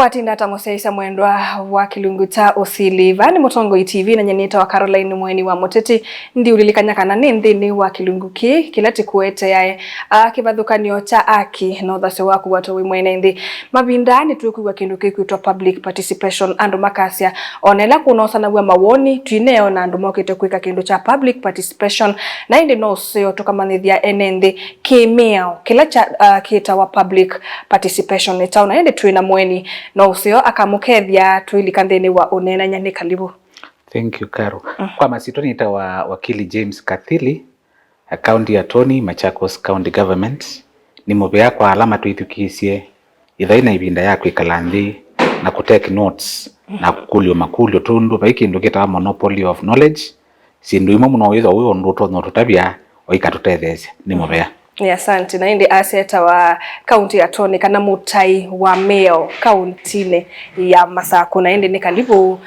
Watinda tamuseisa mwendwa wa kilungu ta Usili vani Mutongo TV na nyenita wa Caroline Mweni wa Muteti ndi ulilikanyakana nthini wa kilungu ki kilati kuete yae kivathukanio cha aki na uthase waku watu wi mwene nthi mabindani tuikuwa kindu kikuitwa public participation andu makasia onela kunosana wa Mawoni twineo na andu mokite kwika kindu cha public participation na indi no sio tukamanithia Enenthi kimeo kila cha kita wa public participation ni tauna indi twina Mweni no usio akamukethia tuilikanthini wa unena nyani karibu. Thank you Karo. Kwa masito nita wa wakili James Kathili, county attorney Machakos County Government. Ni mobea kwa alama tuithukisie ithaina ibinda yako ikalanthi na kutake notes na kukulio makulio tundu baiki ndukita monopoly of knowledge sindu imo muno witho uyo nduto no tutabia oikatutethese ni mobea. Asante na indi aseta wa county attorney kana mutai wa mayor county ya Masako na indi ni karibu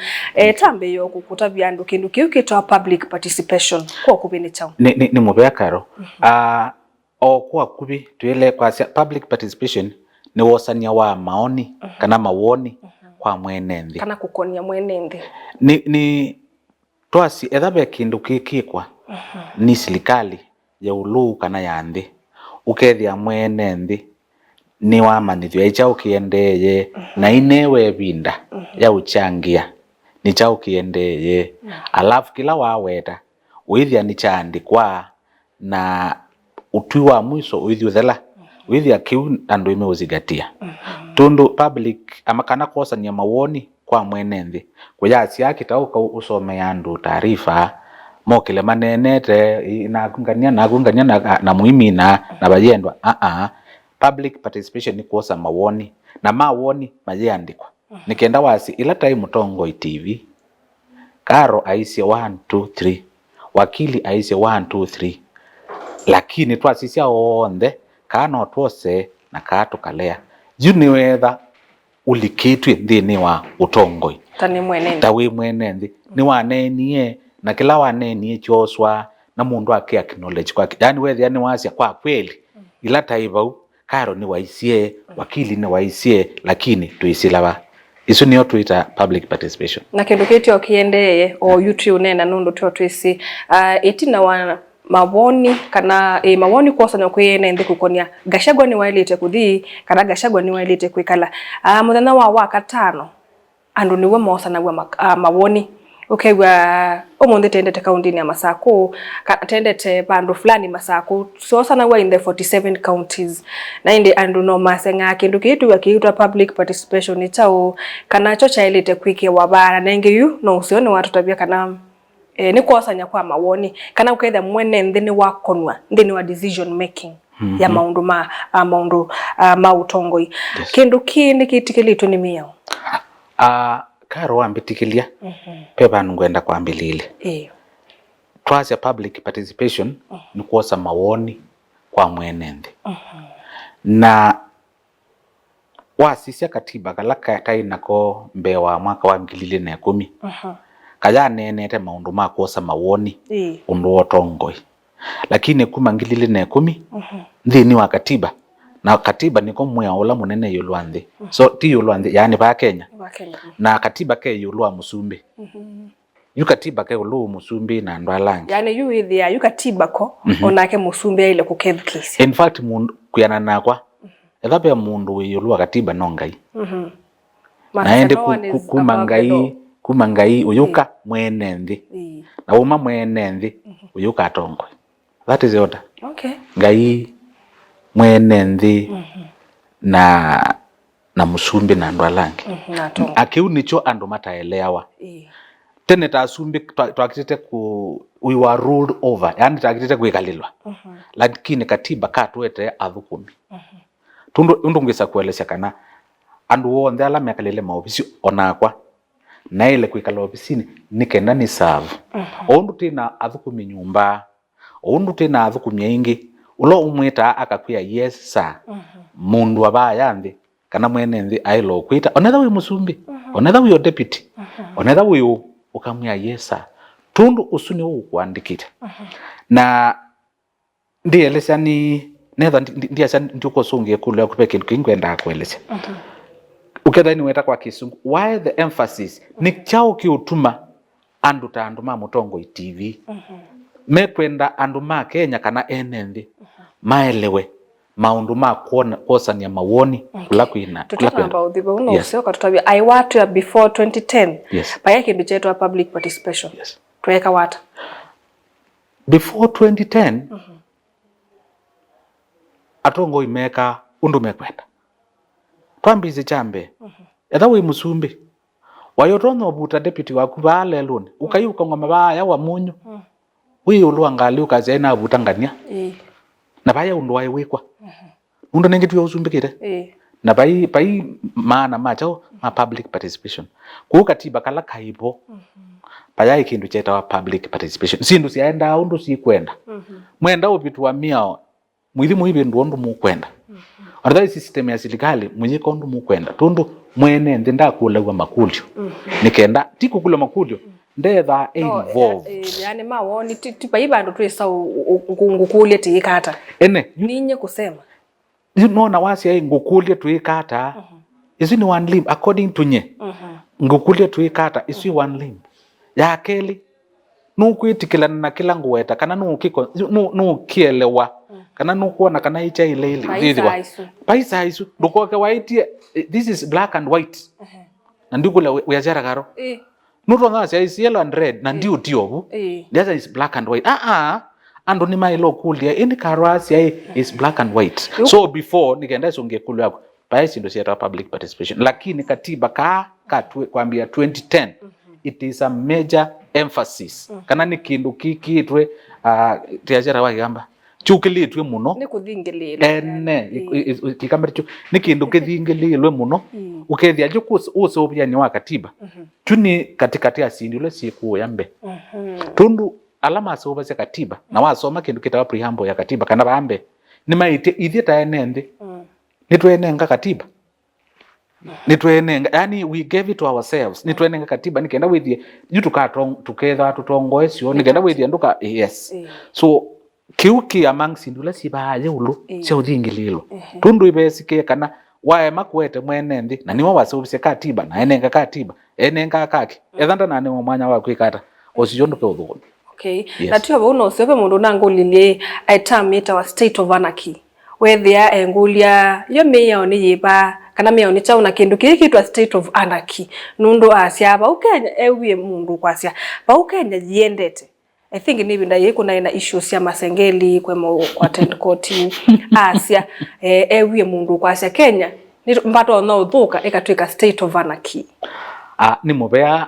tambe yo kukutabia andu kindu kiukitwa public participation kwa kubini chao ni mobea Karo. O kwa kubi tuele kwa public participation ni Wosania wa Mawoni kana Mawoni kwa mwenenthi kana kukonia mwenenthi ni twasi ethabe kindu kikikwa ni serikali ya ulu kana ya nthi ukethia mwenenthi ni wamanithio icha ukiendeye na inewe binda ya uchangia ni cha ukiendeye alafu kila waweta uithia ni chaandikwa na utui wa mwiso uithio thela uithia kiu andu ime uzigatia tundu public amakana kosania Mawoni kwa mwenenthi kuyasia kitauka usome andu taarifa mokile manenete na gungania na muimina na bayendwa public participation ni kuosa Mawoni na Mawoni majiandikwa nikenda wasi ila time Mutongo TV Karo aisye 1 2 3 wakili aisye 1 2 3 lakini twasisia onthe kana twose na katukalea juni wetha ulikitwe nthini wa utongoi tani mwenenthi tawi mwenenthi ni wanenie na kila wanenie choswa na mundu ake acknowledge kwa yani wethia ni wasia kwa kweli ila taivau Karo ni waisie wakili ni waisie lakini tuisilawa isu niyo tuita public participation na kindu kitio kiendeye o YouTube nena nundu twisi itina wa Mawoni kana Mawoni kwosana kwiyene nthi kukonia Gachagua ni wailite kuthi kana Gachagua ni wailite kwikala muthenya wa katano andu niwe mosana wa Mawoni ukegwa omonde tendete county ya Masako tendete bandu fulani Masako so sana wa in the 47 counties na indi andu no masenga kindu kitu wakiitwa public participation ni chao kana cho chailite kwike wabara na ngiyu no usione watu tabia kana ni kwosanya kwa Mawoni kana uketha mwene nthini wa konwa nthini wa decision making ya maundu ma utongoi kindu kindi kitikilitu ni miao Karo ambitikilia pepa ngwenda kwambilile twasya public participation ni kuosa Mawoni kwa mwenenthi na wasisya katiba kalaka tainako mbewa mwaka wa 2010 kaya nenete maundu ma kuosa Mawoni undu otongoi lakini kuma 2010 nthini wa katiba na katiba niko mwea ula munene yulwanthi so ti yulwanthi yani ba Kenya na katiba ke yulwa musumbi yu katiba ke ulu musumbi na ndwalangi yani yu ithia yu katiba ko onake musumbi ile kukethkisi in fact mundu kuyana nakwa ethabe mundu yulwa katiba no ngai naende kuma ngai uyuka mwenenthi na uma mwenenthi uyuka atongwe that is order ngai mwenenthi na musumbi na ndwalangi akiu nicho andu mataelewa tene tasumbi twakitete we were ruled over yani twakitete kwikalilwa lakini katiba katwete athukumi tundu ngisa kuelesha kana andu wonthe ala mekalile maofisi onakwa na ile kwikala ofisini nikenda ni serve ondu tina athukumi nyumba ondu tina athukumi aingi ulo umwita akakwia yes sir mundu abaya nthi kana mwenenthi ailo kwita onetha wi musumbi onetha wi deputy onetha wi ukamwia yes sir tundu usuni ukuandikite na ndielesya ni netha ndiasa ndikusungie kule kupeke kingwenda kuelesya ukethani weta kwa kisungu why the emphasis ni chao kiutuma andu ta andu ma mutongo i TV mekwenda andu ma Kenya kana Enenthi maelewe maundu ma kuosania Mawoni kula kwina tutamba uthiba uno usioka tutabia I want ya before 2010 paya kindu chetu public participation tuweka wata before 2010 atongo imeka undu mekwenda twambize chambe etha wi musumbi wayotono buta deputy waku bale luni ukayuka ngoma baya wa munyu wi ulwangali ukazena butangania na baya undu wai wikwa undu nengitu usumbikire na bai maana macho ma public participation ku katiba kala kaibo baya ikindu cheta wa public participation sindu sienda undu si kwenda mwenda upitu wa miao mwithi muibe ndu mukwenda arda system ya serikali mwenye kondu mukwenda tundu mwene ndenda kulawa makulio nikenda tikukula makulio ndetha involved yani Mawoni tipaiba ndo twesa ngukulie tikata ninye kusema you know na wasi ai ngukulie tuikata isi ni one limb according to nye ngukulie tuikata isi one limb ya keli nukwitikila na kila nguweta kana nukiko nukielewa kana nukuona kana icha ile thithwa paisa isu ndukoke white this is black and white na ndikula uyajara garo nutonga sia is yellow and red na ndio tiobu the other is black and white ando ni mailo kulia ini karwasi is black and white so before nikaenda songekulu yako paisa ndo sia public participation lakini katiba kwambia 2010 it is a major emphasis kana ni kindu kikitwe tiajara wagamba chukilitwe muno ni kuthingelile kikamaricho ni kindu kithingelilwe muno ukethia juku usobia ni wa katiba tuni katikati ya sindi ule siku yambe tundu alama soba ya katiba na wasoma kindu kitawa preamble ya katiba kana bambe ni maite ithita Enenthi nitwenenga katiba nitwenenga yani we gave it to ourselves nitwenenga katiba nikenda withie tuketha tutongoe sio nikenda withie nduka so kiuki among sindula sibaye ulu sio thingililo tundu ibesike kana wae makwete mwenenthi na niwa wasubise katiba na enenga katiba enenga kaki ethanda na ni mwanya wa kwikata osijondo ke uthugo na tiyo bono sepe mundu nangulilie aitamita wa state of anarchy wethia engulia yo meya ni yiba kana meya ni chauna kindu kikitwa state of anarchy nundu asia ba ukenya ewie mundu kwasia ba ukenya jiendete I think ni binda yiko na issues ya masengeli kwemo attend court asia ewie mundu kwasia Kenya ni mbato na uthuka ekatwika state of anarchy ni mubea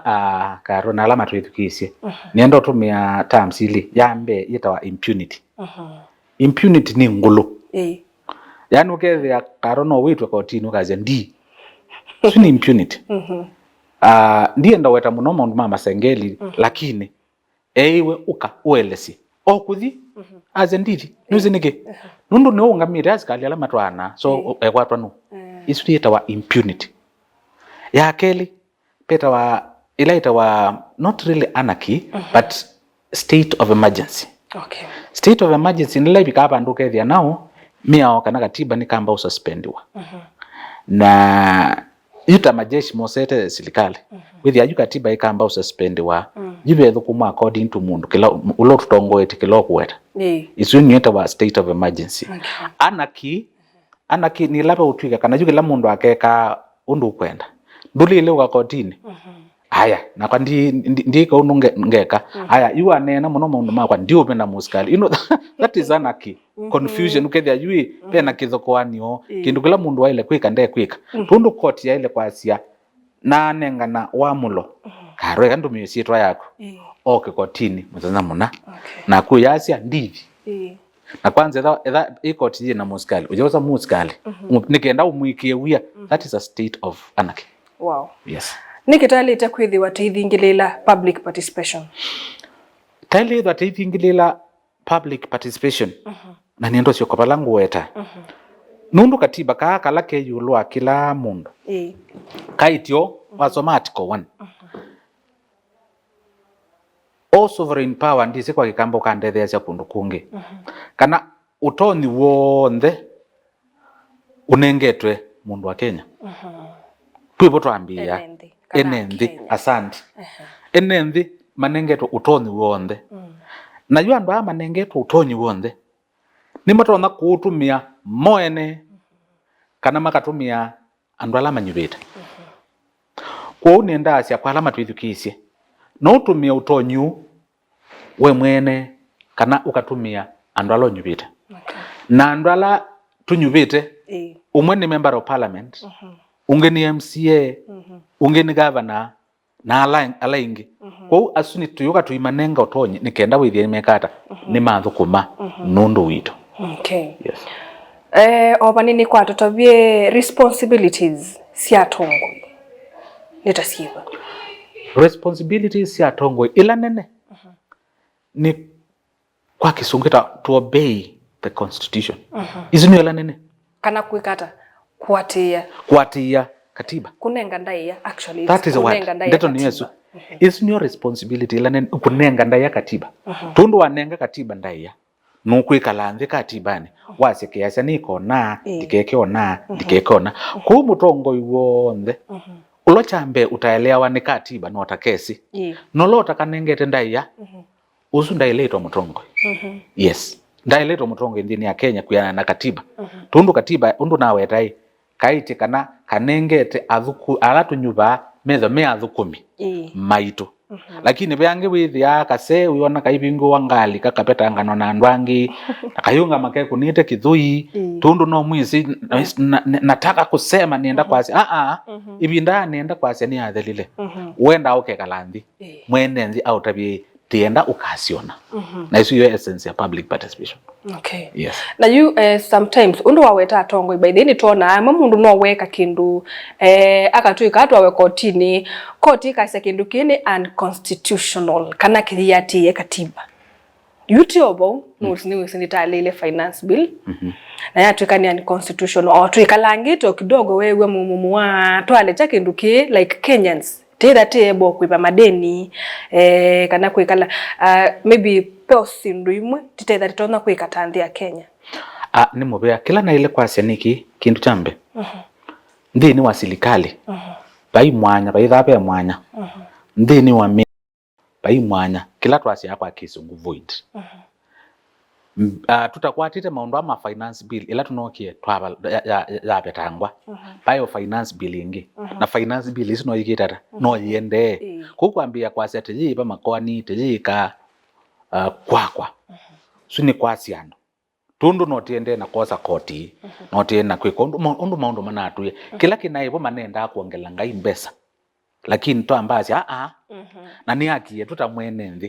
karo na alama tuithukisie niendo tumia terms ili yambe yitawa impunity impunity ni ngulu yani ukethia karo no witwe kotini ukaze ndi ni impunity ndiye ndaweta muno mundu mama sengeli lakini eiwe uka uelesi okuthi azendithi nuzinike nundu no ungamira asikali alama twana so ekwatwa no isu yitawa impunity ya keli peta wa ilaita wa not really anarchy but state of emergency state of emergency ni live kapa nduke thia nao miao kana katiba ni kamba ususpendiwa na yuta majeshi mosete serikali with ya katiba ikamba ususpendiwa jibe thukuma according to mundu kila ulo tutongoete kila kweta isu nyeta wa state of emergency anarchy ni lapa utwika kana jukila mundu akeka undu kwenda nduli ile ukakotini aya na kwa ndiko unungeka aya you anena muno mundu makwa ndio penda musikali you know that is anarchy confusion ukethia yui pena kithokoanio kindu kila mundu waile kwika nde kwika tundu koti ya ile kwasia na nengana wa mulo karo kandu miesitwa yako kotini mutana muna na kuyasia ndivi na kwanza etha ikoti na musikali ujoza musikali nikenda umwikie wia that is a state of anarchy. Wow. Yes. Nikitali takwithi wateithingilila public participation. Tali wateithingilila public participation. Na niendo sio kapalangu weta. Nundu katiba kala ke yulwa kila mundu. Kaitio wasoma article 1. All sovereign power ndise kwa kikambo kandethea cia kundu kungi. Kana utoni wonde unengetwe mundu wa Kenya. Kwibo twambia Enenthi asante. Enenthi manengeto utoni wonde. Na yu andu manengeto utoni wonde. Nimatona kuutumia moene kana makatumia andu ala manyubite. Kwa unenda asya kwa alama twithukisye. No utumia utonyu we mwene kana ukatumia andu ala nyubite. Na andu ala tunyubite umwe ni member of parliament, unge ni MCA, unge ni governor na ala ingi. Kwa asuni tuyuka tuimanenga utonyi nikenda withie mekata ni mathukuma nundu wito. Okay. Yes. Oba nini kwa tutavye responsibilities sia tongoi. Nitasiba. Responsibilities sia tongoi ila nene. Ni kwa kisungita to obey the constitution. Izinu ila nene. Kana kuikata kuatia katiba. Kunenga ndaiya actually. That is what. Ndeto ni Yesu. Izinu your responsibility ila nene kunenga ndaiya katiba. Tundu wanenga katiba ndaiya. Nukwikala nthi katibani wasekeasya nikona ndikekeona ndikekeona ku mutongo iwonde ulo chambe utaelewa ni katiba no takesi nolota kanengete ndaiya usu ndaileto mutongo yes ndaileto mutongo ndini ya Kenya kuyana na katiba tundu katiba undu nawe tai kaiti kana kanengete athuku alatu nyuba metho me athukumi maitu. Lakini byange withia kase uyona kaibingo wangali kakapeta ngano na ndwangi akayunga make kunite kithui tundu no mwisi nataka kusema nienda kwasi ibinda nienda kwasi ni athelile wenda uke kalanthi mwenenthi au tabi tienda ukasiona na isu yo essence ya public participation. Okay. Yes. Na you sometimes undu waweta atongo by then tona mundu no weka kindu akatuika atu awe kotini koti kaisa kindu kini unconstitutional kana kiyati katiba YouTube ni usinitale finance bill na yatuika ni unconstitutional au tuika langito kidogo wewe mumu wa twale cha kindu ki like Kenyans tida tebo kuipa madeni kana kuikala maybe posi nduimwe tithetha titona kuikata nthi ya Kenya. Ni mubea kila na ile kwasya niki kindu chambe ndini wa silikali bai mwanya bai thabe mwanya ndini wa bai mwanya kila twasya hapa kisungu void tutakwatite maundu ama finance bill ila tunokie twaba ya betangwa bio finance bill ingi na finance bill isi no yikitata no yende kukwambia kwasya tijiba makwani tijika kwakwa suni kwasiano tundu notiende na kosa koti notiende na kwiko undu maundu manatuye kila kinaibo manenda kuongela ngai mbesa lakini to ambazi na ni haki yetu tamwene nthi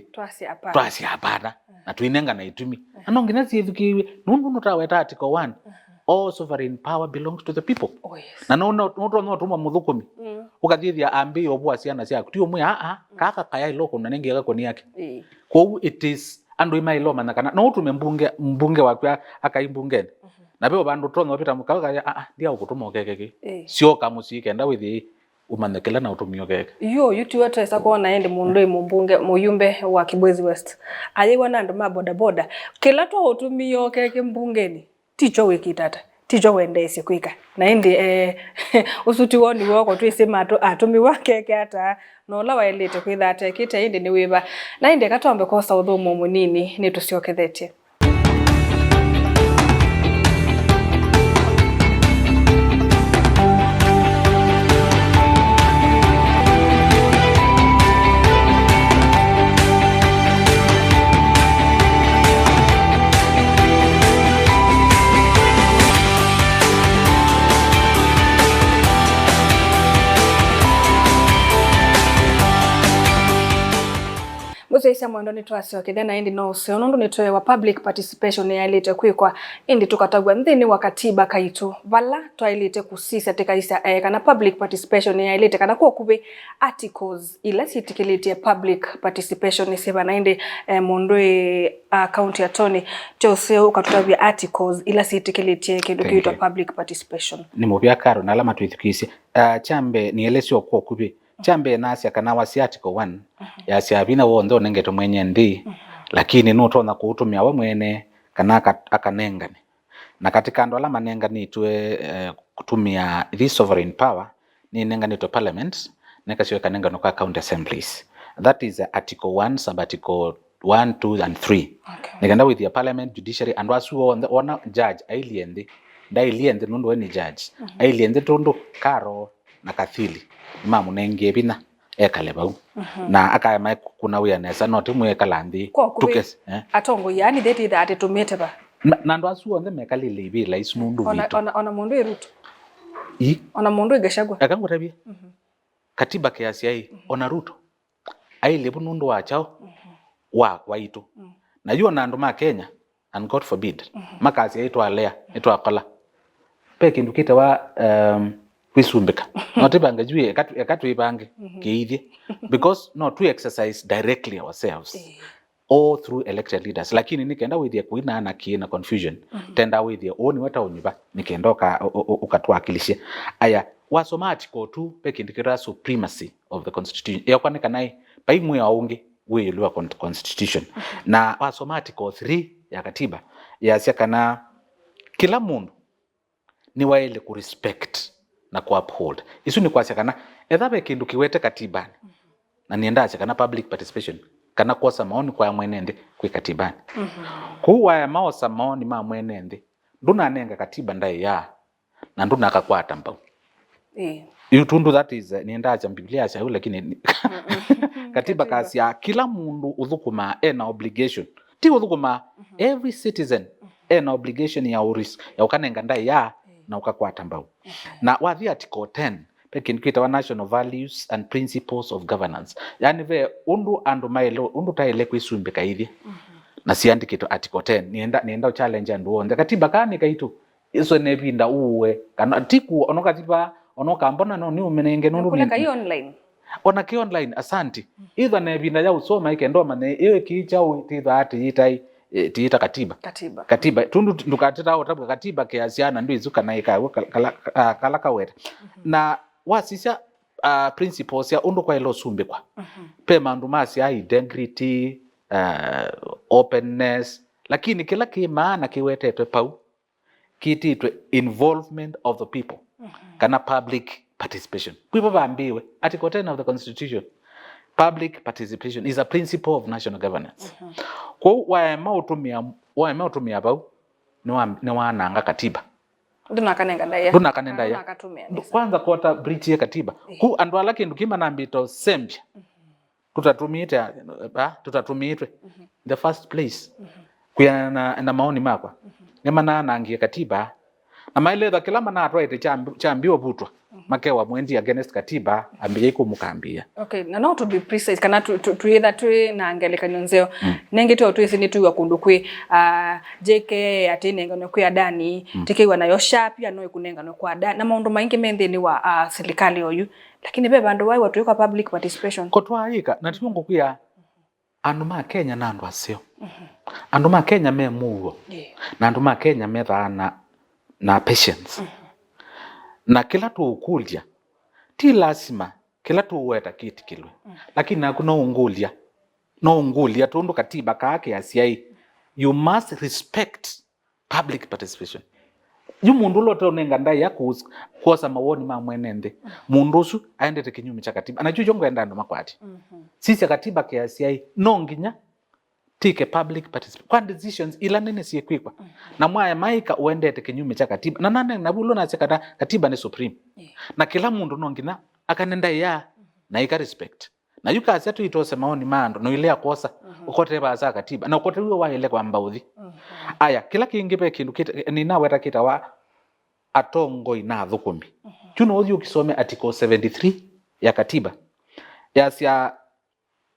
twasi apana na tuinenga na itumi anongina ziethukiwe nundu nutaweta article 1 all sovereign power belongs to the people. Yes. Na no tuma muthukumi ukathithia ambi obwa ciana cia kutio mwe kaka kaya iloko na nengi gako ni yake kwa it is andu ima ilo manakana no utume mbunge wakwa akaimbungeni na beo bandu tono opita mukaka ndia ukutuma okekeke sio kamusike nda withi umanekela na utumio keke yo yuti watu esa kuona ende mundu mbunge muyumbe wa Kibwezi West ayewa na andu ma boda kila to utumio keke mbungeni ticho wikitata ticho wendesi kwika na indi usuti woni woko twisema atumi wake ata no la waelete kwitha atekite indi ni wiba na indi katombe kosa uthumo munini ni tuciokethetie. Muzeisa mwendo ni twasio kithena indi no usio nundu ni twe wa public participation ya ilite kwikwa indi tukatagwa nthini wa katiba kaitu vala twailite kusisa tekaisa kana public participation ya ilite kana kwa kube articles ila sitikilite public participation isiba na indi mondwe county attorney usio ukatutavya articles ila sitikilite kindu kiitwa public participation ni mubya karo na alama twithukisi chambe ni elesio kwa kube chambe nasi kana wasi article 1 ya siabina wondo nengeto mwenye ndi lakini nutona kuutumia we mwene kana akanengane na katika ndo ala manenga ni tuwe kutumia this sovereign power ni nenga to parliament nekasio kanenga no county assemblies. That is article 1 sub article 1 2 and 3. Neganda with the parliament, judiciary, and wasu on judge ailiende ndailiende nundu ni judge ailiende tondo karo na kathili mamu nenge bina ekalebau na akaya kuna awareness not mwekalandi tukes atongo yani that that tumete ba na ndo asu onde mekalile ibila isunundu vitu ona mundu eruto ona mundu egashagwa akangutabia katiba kiasi ai ona Ruto aile bunundu wachao wa waitu na yuo na ndo ma Kenya and God forbid makazi yetu alea yetu akola peke ndukita wa kwisumbika notibanga juu ekatu ibange kiithie because no to exercise directly ourselves all through elected leaders lakini nikenda with kuina na kiina confusion tenda with oni wata onyiba nikendoka ukatwakilishe aya wasoma article 2 peke ndikira supremacy of the constitution yakwanika nai paimwe aunge wewe constitution na wasoma article 3 ya katiba yasia kana kila mundu ni waile ku respect na ku uphold isu ni kwasia kana ethabe kindu kiwete katibani na niendacha kana public participation kana kosa maoni kwa mwenende kwi katibani kuwa ya maosa maoni ma mwenende nduna nenga katiba ndai ya na nduna akakwata mbao yutundu that is niendacha Biblia cha lakini katiba kasi ya kila mundu uthukuma ena obligation ti uthukuma every citizen ena obligation ya uris ya ukanenga ndai ya na ukakwata mbao na wathi article 10 peke nikita wa national values and principles of governance yani ve undu andu mailo undu taile kwisumbika hivi na siandikito article 10 nienda challenge andu onde katiba kani kaitu iso nebinda uwe kana tiku onokatiba onokambona no ni umenenge nundu ni kuna online ona ki online asanti either nebinda ya usoma ikendo mane iwe kicha uititha ati itai tiita katiba tundu ndukatita otabwa katiba kiasiana ndio izuka na kala kaweta na wasisha principles ya undu kwa ilo sumbikwa pe mandu masi ya integrity openness lakini kila kimaana kiwetetwe pau kititwe involvement of the people kana public participation kwipo bambiwe article 10 of the constitution public participation is a principle of national governance kwa waema utumia bau ni wananga katiba nduna kanenda ya kwanza kota breach ya katiba ku andu alake ndukima na mbito sembya tutatumiitwe the first place kuya na maoni makwa nyama nangie katiba na maelezo kila mana atwaite chambio butwa makewa mwendi against katiba ambiye kumukambia na not to be precise kana to either to na angeleka nyonzeo nenge to isi ni tu wakundu kwi JK atine ngano kwa dani tikiwa nayo sharp ya no kunenga no kwa dani na maundu maingi mende ni wa serikali oyu lakini beba ndo wai watu kwa public participation kotwaika na timungo kwa andu ma Kenya na andu asio andu ma Kenya me mugo na andu ma Kenya me thana na patience na kila tu ukulia ti lazima kila tu weta kiti kilwe lakini hakuna ungulia tundu katiba kake asiai you must respect public participation yu mundu lote onenga ndai ya kuosa mawoni ma mwenende mundu su aendete kinyume cha katiba na chujo ngenda ndo makwati sisi katiba ke asiai nonginya tike public participation kwa decisions ila nene siye kwikwa na mwaya maika uendete kinyume cha katiba na nane nabulo na sekata katiba ni supreme na kila mundu nongina akanenda ya na ika respect na yuka asatu itose maoni mando no ile akosa ukote baza katiba na ukote uwe wa ile kwa mbauthi aya kila kingipe kindu ni naweta kita wa atongo ina thukumi chuno uthi ukisome article 73 ya katiba ya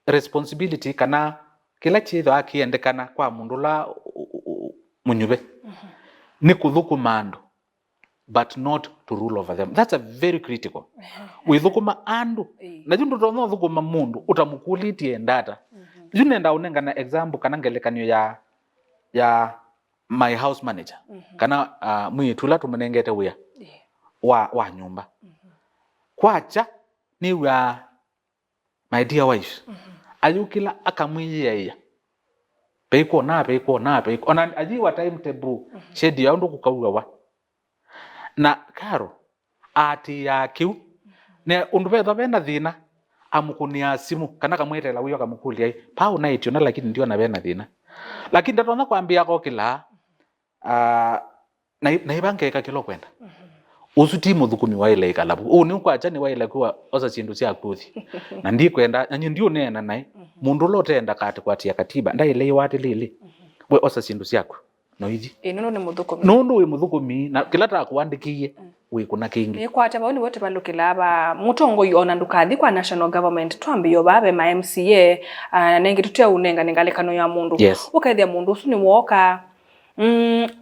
responsibility kana kila chitho akiendekana kwa mundu la munyube ni kuthukuma andu but not to rule over them. That's a very critical. Withukuma andu na jundu tono thukuma mundu utamukulitie ndata junenda unenga na example kana ngelekanyo ya my house manager kana mwitula tumenengete wia wa nyumba kwacha ni wa my dear wife ayukila akamwiye peiko na ona ajiwa timetable schedule ya ndo kukauwa wa na karo ati ya kiu ne undu betha bena thina amukunia simu kana kamwetela uyo kamukulia pa unaitio na lakini ndio na bena thina lakini ndatona kwambia ko kila na ibangeka kilo kwenda usuti muthukumi wa ile ikalabu ni ukwacha ni wa ile kwa osa chindu cia kuthi na ndi kwenda na ndio nena nai mundu lotenda kati kwatia katiba nda ile wati lili we osa chindu ciaku no iji ino ni muthukumi nundu we muthukumi na kila ta kuandikie we kuna kingi ni kwata baoni wote balukila ba mutongo yona ndukathi kwa national government twambiyo babe ma MCA nengi tutia unenga ningalekano ya mundu ukaithia mundu usu ni woka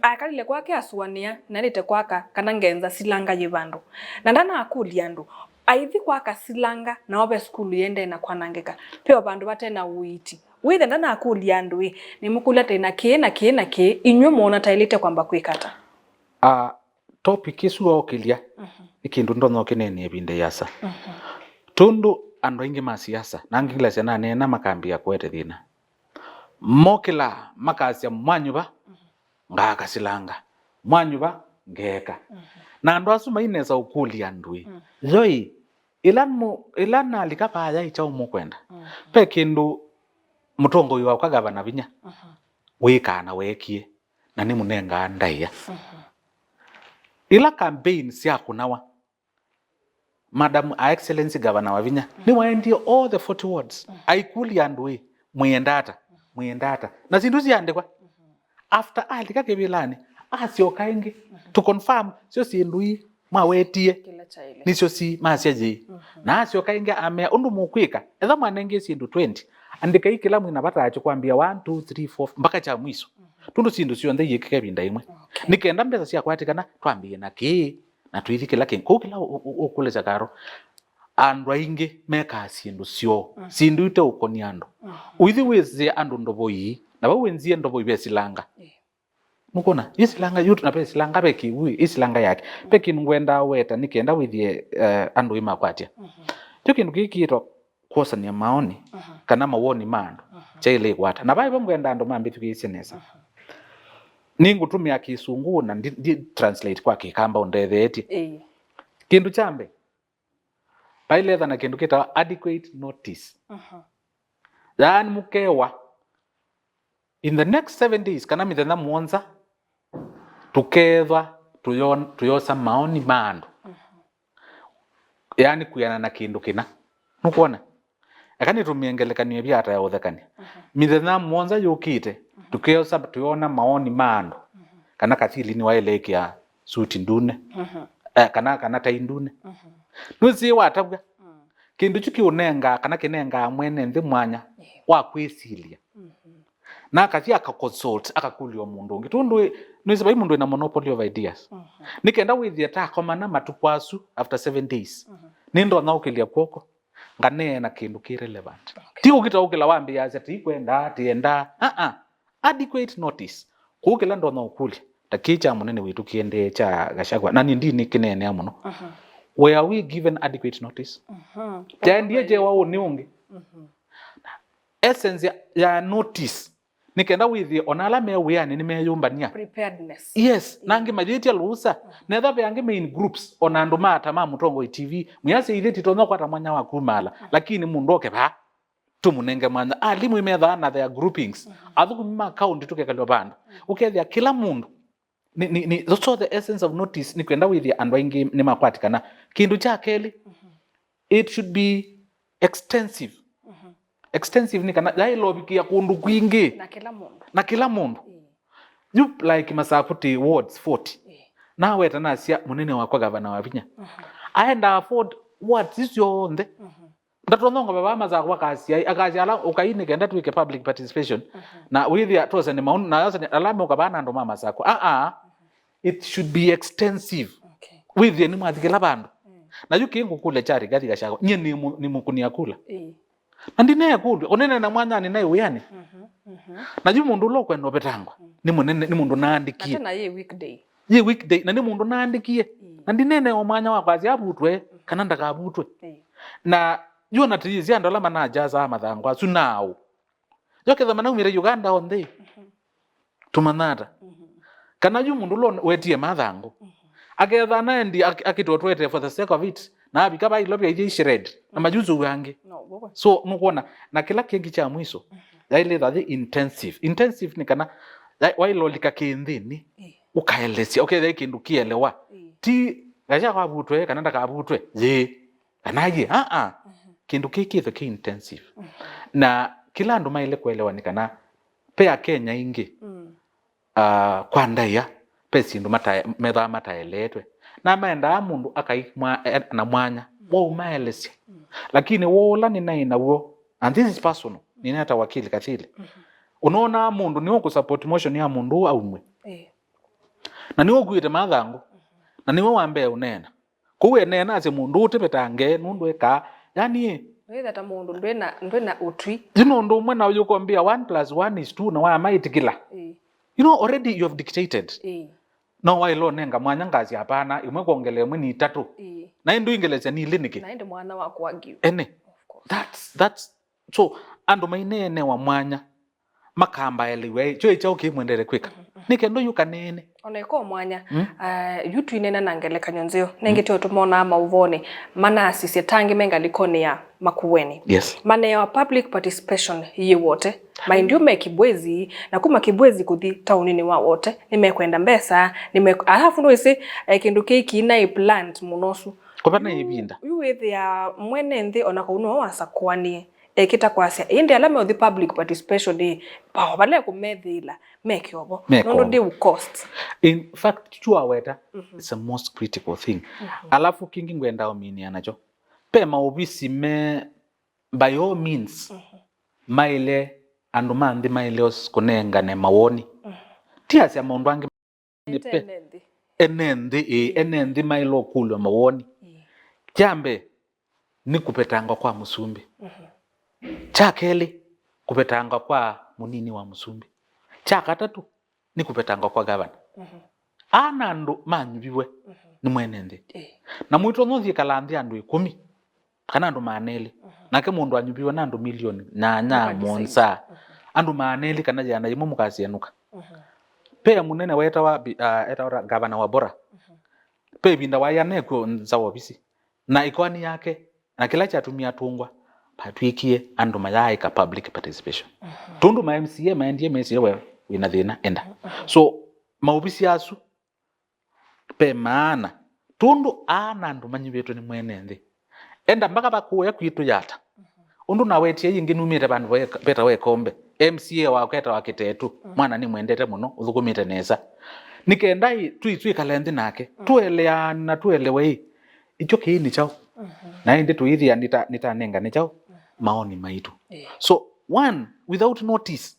akalile kwake asuania nalite kwaka kana ngenza silanga yivandu na ndana akuli andu aithi kwaka silanga na obe skulu yende na kwanangeka peo bandu batena uiti withe ndana akuli andu ni mukula tena ke inywe muona tailite kwamba kwikata topic isu okilia ikindu ndono kinene ebinde yasa tundu andu ingi masiasa nangila sana nena makambi ya kwete thina mokila makasya mwanyuba ngaka silanga mwanyuba ngeka na andu asu maineza ukuli andui zoi ilana likapaya icha umukwenda pe kindu mutongo yuwa kwa gavana vinya wikana wekie na ni munenga andaiya ila campaign sia kunawa Madam Excellency Governor wa Vinya ni waendie all the 40 wards aikuli andui muyendata na zinduzi andekwa after alika kebilani asio kaingi to confirm sio sindui mawetie nisio si masyaje na asio kaingi ame undu mukwika etha mwanenge sindu 20 andika ikila mwina batacho kwambia 1 2 3 4 mpaka cha mwiso tundu sindu sio ndeye kebinda imwe nikenda mbeza cia kwatikana twambie na ki na tuithikila kinko kila ukule zakaro andu aingi meka sindu sio sindu ite ukoni andu uithi weze andu ndoboi na bawenzie ndoboi besilanga mukona isilanga yutu na besilanga beki wi isilanga yake peki ngwenda weta nikenda withie andu imakwatia cyo kindu kikito Wosania Mawoni kana Mawoni mandu chaile kwata na baibo ngwenda andu mambi tukisenesa ningutumia kisungu na ndi translate kwa kikamba undetheti kindu chambe pailetha na kindu kita adequate notice yani mukewa in the next 7 days kana mithenya muonza tukethwa tuyosa maoni mandu yani kuyana na kindu kina nukuona akani tumiengelekania byata ya uthekania mithenya muonza yukite tukeosa tuyona maoni mandu kana kathili ni waeleke ya suti ndune kana tai ndune nuzi watabwa kindu chuki unenga kana kinenga mwene nthi mwanya wa kwisilia na kathi akaconsult akakulio mundu ungi tundu nuzi bai mundu ina monopoly of ideas nikenda withie ta komana matukwasu after 7 days nindo na ukilia kwoko ngane na kindu kirelevant ti ukita ukila wambia ati kwenda tienda adequate notice kukila ndo na ukuli takicha munene witu kiende cha gashagwa nani ndini kinene amuno were we given adequate notice ndiye je wao niungi essence ya notice nikenda withi onala mewe ani nimeyumbania preparedness yes nangi majeti alusa netha byange main groups onandu mata ma mutongo TV muyase ile titono kwata mwanya wa kumala lakini mundoke ba tumunenge mwanya alimu imetha na their groupings athuku mima account tukekalwa bandu ukethia kila mundu ni so the essence of notice ni kwenda with and waingi ni makwatikana kindu cha keli it should be extensive extensive ni kana dialogue ya kundu kwingi na kila mundu you like masakuti wards 40 na weta na sia munene wakwa governor wa Vinya aenda afford what is your onde ndatononga baba maza kwa kasi akaziala ukaine kenda tuike public participation na with ya tosa ni maun na yasa alama ukabana ndo mama zako it should be extensive with ni mwathikela bandu na yuki ngukule chari gathi gashako nye ni mukunia kula ndine yakulu onene na mwanya ni naye uyani na yu mundu lo kwendo betangwa ni munene ni mundu naandikie hata na ye weekday na ni mundu naandikie na ndinene omwanya wa kwazi abutwe kana ndakabutwe na yu na tizi andola manajaza mathangwa sunao yoke thamana umire Uganda onde tumanata kana yu mundu lo wetie mathango agetha na ndi akitotwete for the sake of it na bikaba ilobya ije shred na majuzu wange so nukuona na kila kingi cha mwiso ile that intensive ni kana wailo likakindini ukaelesia okay they kindu kielewa ti gaja kwa butwe kana ndaka butwe je kanaje kindu kiki the intensive na kila andu maile kuelewa ni kana pe Kenya ingi kwa ndaya pe sindu metha mataeletwe na maenda mundu akaimwa na mwanya wo umaelesia lakini wola ni naina wo and this is personal ni hata wakili kathile unaona mundu niwo kusupport motion ya mundu aumwe na niwo gwite mathangu na niwo wambe unena kuwe nena ase mundu utebetange nundu eka yani wetha ta mundu ndwena utwi nundu umwe na uko mbia 1+1 is 2 na wa maitikila you know already you have dictated no why lo nenga mwanya ngazi hapana imwe kuongele imwe ni 3 na indu ingeleza ni liniki na inde mwana wako wagiu that's so andu mainene wa mwanya makamba eliwe cho icha ukimwendere kwika nikendo yukanene oneko mwanya yutu inena nangele kanyonzio nengete otumona mauvone mana asisi tangi menga likoni ya makuweni mana ya public participation hiye wote maindio mekibwezi na kuma kibwezi kuthi taunini wa wote nimekwenda mbesa alafu ndo isi kindu kiki na plant munosu kopana ibinda with ya mwene nthi onako uno wasakwanie kita kwasia indi alama the public participation di pa bale kumethila mekyobo nondo di cost in fact chua weta it's a most critical thing alafu kingi ngwenda omini anacho pe maobisi me by all means maile andu mandi maile os kunengane Mawoni tia sia mundu ange enenthi mailo kulwa Mawoni jambe ni kupetanga kwa Musumbi chakeli kupetanga kwa munini wa Musumbi chakatatu ni kupetanga kwa gavana anandu manyubiwe ni mwenende na mwito nothi kalanthi andu 10 kana andu maneli nake mundu anyubiwe na andu milioni na monsa andu maneli kana jana yimo mukasi enuka pe munene weta wa eta gavana wa Bora pe binda wa yaneko nzawo bisi na ikwani yake na kila cha tumia tungwa patwikie andu mayai ka public participation tundu ma MCA ma NDMC wewe wina thina enda so maubisi asu pe maana tundu andu manyibeto ni mwenende enda mpaka bakuya kwitu yata undu na wetie yingi numire bandu beta we kombe MCA wa kweta wakitetu mwana ni mwendete muno uthukumite nesa nikendai tuitwi kalenthi nake tueleana tuelewe icho kiini chao na indi tuithia nitanenga ni chao maoni maitu so one without notice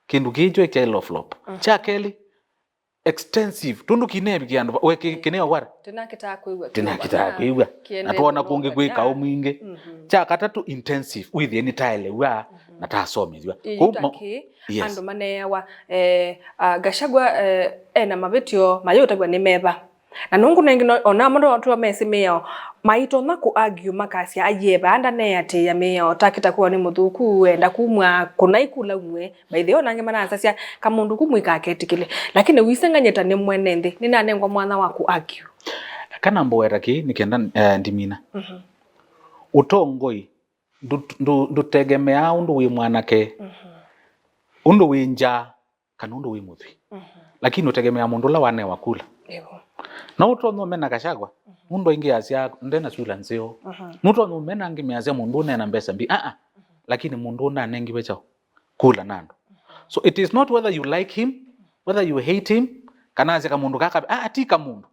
kindu kijo cha loflop cha keli extensive tundu kinebi kiandu we kineo wara tena kuigwa na tuona kungi kwika umwingi cha katatu intensive with any tile wa na tasomithwa andu manewa gashagwa na mabetio mayotagwa ni meba na nungu nengi ona mundu watu amesimeo maito naku argue makasi ayeba anda ne ate ya meyo takita kuwa ni muthuku enda kumwa kunaikula umwe baithe ona nge mana asasia kamundu kumwika aketikile lakini wisenganyeta ni mwenende ni nanengwa mwana waku argue kana mboera ki nikenda ndimina utongoi ndutegemea undu wi mwanake undu winja kana undu wi muthi lakini utegemea mundu la wane wakula na utonyo mena Gachagua mundu ingi asia ndena chula nzeo mutonyo mena ngi meazia mundu na mbesa mbi lakini mundu na nengi wecha kula nando so it is not whether you like him whether you hate him kana asia mundu kaka atika mundu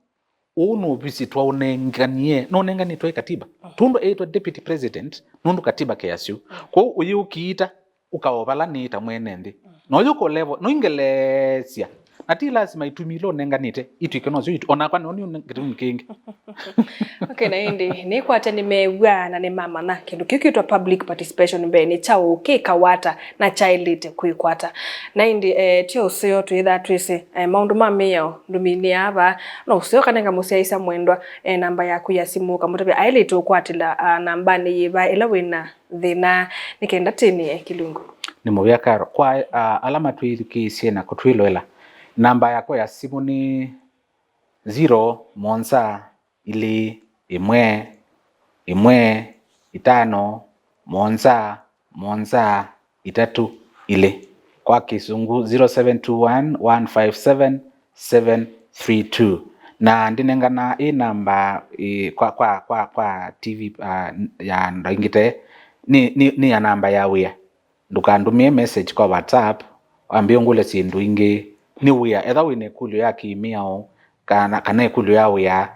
uno bisi twa unenganie no nengani twa katiba tundu etwa deputy president nundu katiba kiasio kwa uyi ukiita ukawobala niita mwenende no yuko level no ingelesia ati lazima itumilo nenganite itwikeno zo ona kwa noni ngitu kingi okay na indi ni kwate nimewa na ni mama na kindu kikitwa public participation mbe ni chao kikawata na chailite kuikwata na indi tio usio tuitha twisi maundu mameyo ndumini aba no usio kanenga musiaisa mwendwa namba yaku ya simu kamutabe ailite ukwatila namba ni yiba ila wina thina nikenda tini kilungu ni mubya karo kwa alama tuikisie na kutwiloela namba yako ya simu ni 0 monza ili imwe 1 5 7 3 ile. Kwa Kisungu 0721157732. Na ndinengana namba kwa TV ya ndangite ni ya namba ya wia. Ndukandumie message kwa WhatsApp ambie ngule sindu ingi ni wia etha wine kulyo ya kimiao kana ikulyo ya wia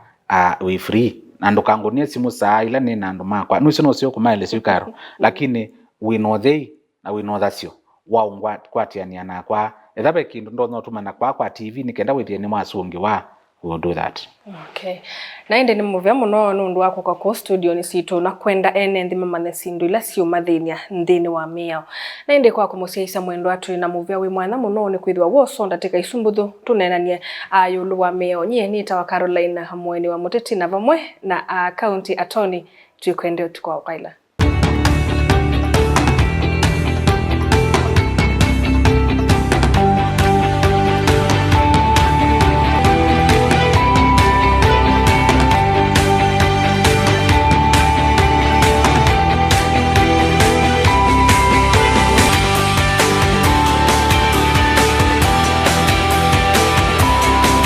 we free. Na ndukangunie simu saa ila ni nandu makwa nusi sio kumaile sikaro lakini we know they na we know that's you wa kwatiania na kwa ethabe kindu ndo no tumana kwa TV nikenda witie ni mwasungi wa will do that. Okay. Na inde ni muvya muno nundu wako kwa studio ni situ na kwenda Enenthi mamane sindu ila sio mathinia ndini wa miao. Na inde kwa kumusiaisa mwendo atu na muvya wi mwana muno ni kwithwa wosonda tika isumbuthu tunenanie ayulu wa miao nye ni tawa Caroline hamwe ni wa muteti na vamwe na county attorney tukwende tukwa kaila.